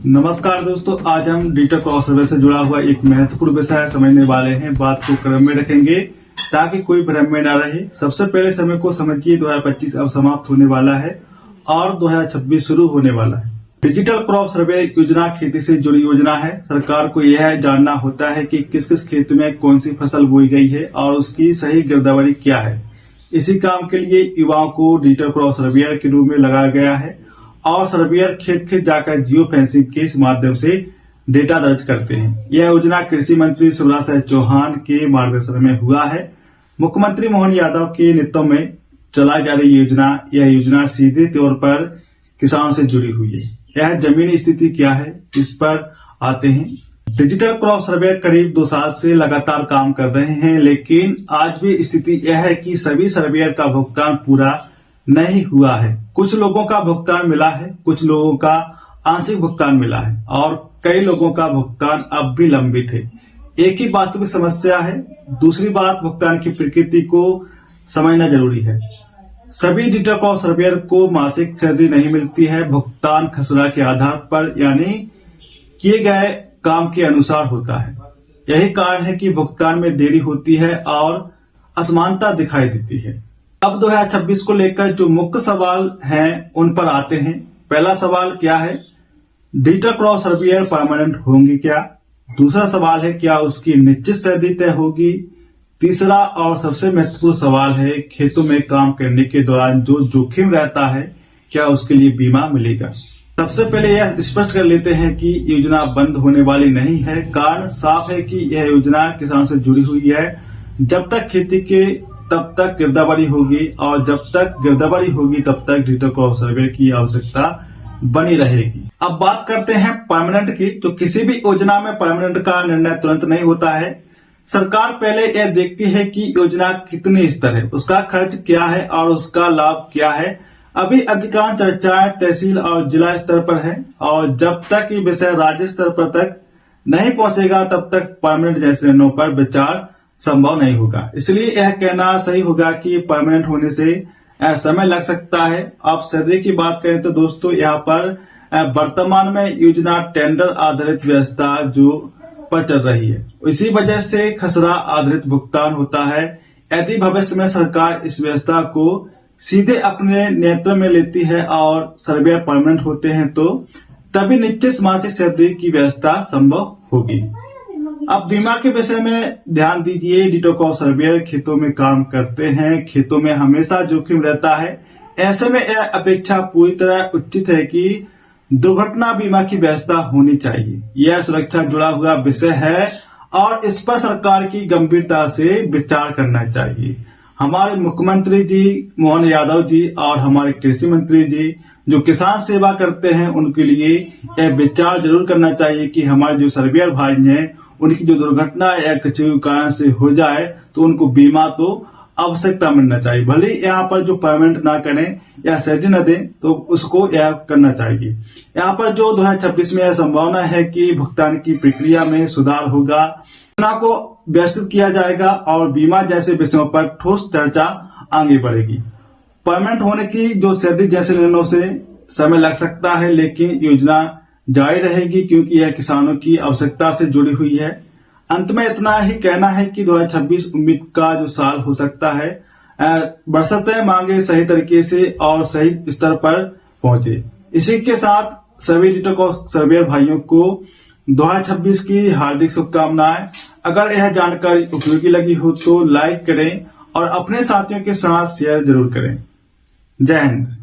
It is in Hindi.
नमस्कार दोस्तों, आज हम डिजिटल क्रॉस सर्वे से जुड़ा हुआ एक महत्वपूर्ण विषय समझने वाले हैं। बात को क्रम में रखेंगे ताकि कोई भ्रम में न रहे। सबसे पहले समय को समझिए, 2025 अब समाप्त होने वाला है और 2026 शुरू होने वाला है। डिजिटल क्रॉप सर्वे योजना खेती से जुड़ी योजना है। सरकार को यह जानना होता है कि किस किस खेत में कौन सी फसल बोई गई है और उसकी सही गिरदावरी क्या है। इसी काम के लिए युवाओं को डिजिटल क्रॉप सर्वेयर के रूप में लगाया गया है और सर्वेयर खेत खेत जाकर जियो फेंसिंग के माध्यम से डेटा दर्ज करते हैं। यह योजना कृषि मंत्री शिवराज सिंह चौहान के मार्गदर्शन में हुआ है। मुख्यमंत्री मोहन यादव के नेतृत्व में चलाई जा रही यह योजना सीधे तौर पर किसानों से जुड़ी हुई है। यह जमीनी स्थिति क्या है, इस पर आते हैं। डिजिटल क्रॉप सर्वे करीब 2 साल से लगातार काम कर रहे हैं, लेकिन आज भी स्थिति यह है कि सभी सर्वेयर का भुगतान पूरा नहीं हुआ है। कुछ लोगों का भुगतान मिला है, कुछ लोगों का आंशिक भुगतान मिला है और कई लोगों का भुगतान अब भी लंबित है। एक ही वास्तविक समस्या है। दूसरी बात, भुगतान की प्रकृति को समझना जरूरी है। सभी डिजिटल क्रॉप सर्वेयर को मासिक सैलरी नहीं मिलती है। भुगतान खसरा के आधार पर यानी किए गए काम के अनुसार होता है। यही कारण है कि भुगतान में देरी होती है और असमानता दिखाई देती है। अब 2026 को लेकर जो मुख्य सवाल हैं उन पर आते हैं। पहला सवाल क्या है, डिजिटल क्रॉप सर्वेयर परमानेंट होंगी क्या? दूसरा सवाल है, क्या उसकी निश्चित सैलरी तय होगी? तीसरा और सबसे महत्वपूर्ण सवाल है, खेतों में काम करने के दौरान जो जोखिम रहता है क्या उसके लिए बीमा मिलेगा? सबसे पहले यह स्पष्ट कर लेते हैं कि योजना बंद होने वाली नहीं है। कारण साफ है कि यह योजना किसानों से जुड़ी हुई है। जब तक खेती के तब तक गिरदावरी होगी और जब तक गिरदावरी होगी तब तक डिजिटल क्रॉप सर्वे की आवश्यकता बनी रहेगी। अब बात करते हैं परमानेंट की। तो किसी भी योजना में परमानेंट का निर्णय तुरंत नहीं होता है। सरकार पहले यह देखती है कि योजना कितनी स्तर है, उसका खर्च क्या है और उसका लाभ क्या है। अभी अधिकांश चर्चाएं तहसील और जिला स्तर पर है और जब तक ये विषय राज्य स्तर पर तक नहीं पहुंचेगा तब तक परमानेंट जैसे निर्णयों पर विचार संभव नहीं होगा। इसलिए यह कहना सही होगा कि परमानेंट होने से समय लग सकता है। अब सैलरी की बात करें तो दोस्तों, यहाँ पर वर्तमान में योजना टेंडर आधारित व्यवस्था जो पर चल रही है, इसी वजह से खसरा आधारित भुगतान होता है। यदि भविष्य में सरकार इस व्यवस्था को सीधे अपने नियंत्रण में लेती है और सर्वेयर परमानेंट होते हैं तो तभी निश्चित मासिक सैलरी की व्यवस्था संभव होगी। अब बीमा के विषय में ध्यान दीजिए। डिजिटल क्रॉप सर्वेयर खेतों में काम करते हैं। खेतों में हमेशा जोखिम रहता है। ऐसे में यह अपेक्षा पूरी तरह उचित है कि दुर्घटना बीमा की व्यवस्था होनी चाहिए। यह सुरक्षा जुड़ा हुआ विषय है और इस पर सरकार की गंभीरता से विचार करना चाहिए। हमारे मुख्यमंत्री जी मोहन यादव जी और हमारे कृषि मंत्री जी जो किसान सेवा करते हैं, उनके लिए यह विचार जरूर करना चाहिए कि हमारे जो सर्वेयर भाई हैं उनकी जो दुर्घटना या किसी कारण से हो जाए तो उनको बीमा तो आवश्यकता मिलना चाहिए। भले यहाँ पर जो परमानेंट ना करें या सैलरी न दें तो उसको यह करना चाहिए। यहाँ पर जो 2026 में यह संभावना है कि भुगतान की प्रक्रिया में सुधार होगा, योजना को व्यवस्थित किया जाएगा और बीमा जैसे विषयों पर ठोस चर्चा आगे बढ़ेगी। परमानेंट होने की जो सैलरी जैसे निर्णयों से समय लग सकता है, लेकिन योजना जारी रहेगी क्योंकि यह किसानों की आवश्यकता से जुड़ी हुई है। अंत में इतना ही कहना है कि 2026 उम्मीद का जो साल हो सकता है, बरसतें मांगे सही तरीके से और सही स्तर पर पहुंचे। इसी के साथ सभी डिजिटल क्रॉप सर्वेयर भाइयों को 2026 की हार्दिक शुभकामनाएं। अगर यह जानकारी उपयोगी लगी हो तो लाइक करें और अपने साथियों के साथ शेयर जरूर करें। जय हिंद।